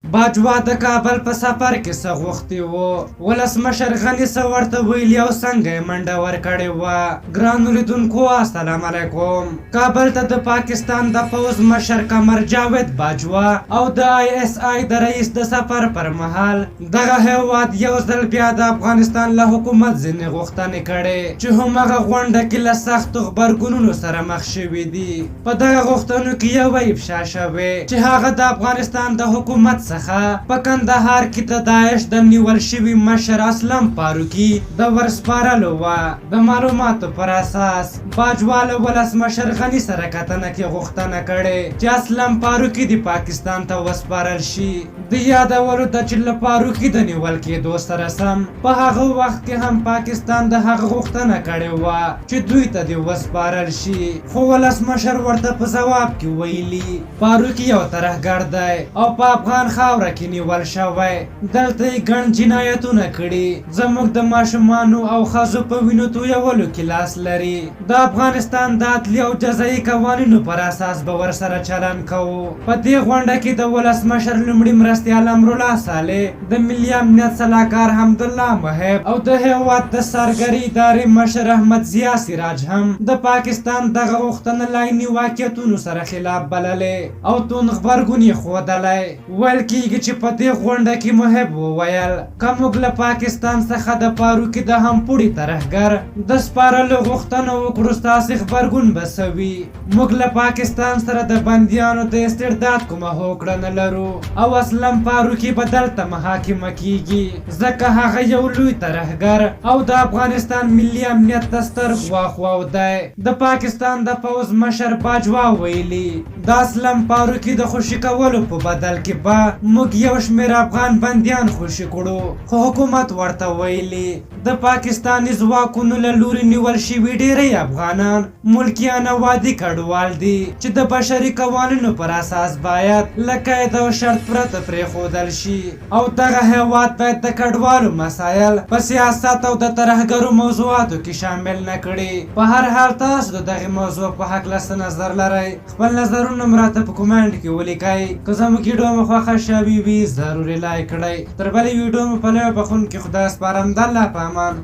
باجوا د کابل په سفر کې څه غوښتي وو ولسمشر غني څه ورته ویلي او څنګه یې منډه ورکړې وه. ګرانو لیدونکو السلام علیکم. کابل ته د پاکستان د پوځ مشر قمر جاوید باجوا او د ISI د رئیس د سفر پر مهال دغه هیواد یو ځل بیا د افغانستان له حکومت ځینې غوښتنې کړې چې همغه غونډه کې له سختو غبرګونونو سره مخ شوي دي. په دغه غوښتنو کې یوه افشا شوې چې هغه د افغانستان د حکومت په کندهار کې د داعش د نیول شوي مشر اسلم فاروقي د ورسپارلو وه. د معلوماتو پر اساس باجوا له ولسمشر غني سره کتنه کې غوښتنه کړې چې اسلم فاروقي د پاکستان ته وسپارل شي. د یادولو ده چې له فاروقي د نیول کېدو سره سم په هغه وخت کې هم پاکستان د هغه غوښتنه کړې وه چې دوی ته دې وسپارل شي، خو ولسمشر ورته په ځواب کې ویلي فاروقي یو ترهګر دی او په افغان خاوره کې نیول شوی. دلته یې ګڼ جنایتونه کړي، زموږ د ماشومانو او ښځو په وینو تویولو کې لاس لري. د افغانستان د عدلي او جزایي قوانینو پر اساس به ورسره چلن کوو. په دې غونډه کې د ولسمشر لومړي مرستیال امرالله صالح، د ملي امنیت سلاکار حمدالله محب او د هیواد د سرګرۍ ادارې مشر احمد ضیا سراج هم د پاکستان دغه غوښتنه له عیني واقعیتونو سره خلاف بللې او توند غبرګون یې ښودلی. ویل کېږي چې په دې غونډه کې محب وویل که موږ له پاکستان څخه د فاروقي د همپوړي ترهګر د سپارلو غوښتنه وکړو ستاسې غبرګون به څه وي. موږ له پاکستان سره د بندیانو د استرداد کومه هوکړه نه لرو او اسلم فاروقي به دلته محاکمه کیږي ځکه هغه یو لوی ترهګر او د افغانستان ملي امنیت ته ستر ګواښ دی. د پاکستان د پوځ مشر باجوا ویلي د اسلم فاروقي د خوشي کولو په بدل کې به موږ یو شمېر افغان بندیان خوشي کړو، خو حکومت ورته ویلي د پاکستاني ځواکونو له لوري نیول شوي ډیری افغانان ملکیان او عادي کډوال دي چې د بشري قوانینو پر اساس باید له قید او شرط پرته پرېښودل شي او دغه هیواد باید د کډوالو مسایل په سیاست او د ترهګرو موضوعاتو کې شامل نه کړي. په هر حال تاسو د دغې موضوع په هکله څه نظر لرئ؟ خپل نظرونه مو راته په کومنټ کې ولیکئ. که زموږ ویډیو مو خوښه شوې وي ضروري لایک کړئ. تر بلې ویډیو مو په لویه بخښونکي خدای سپارم. د الله په امان.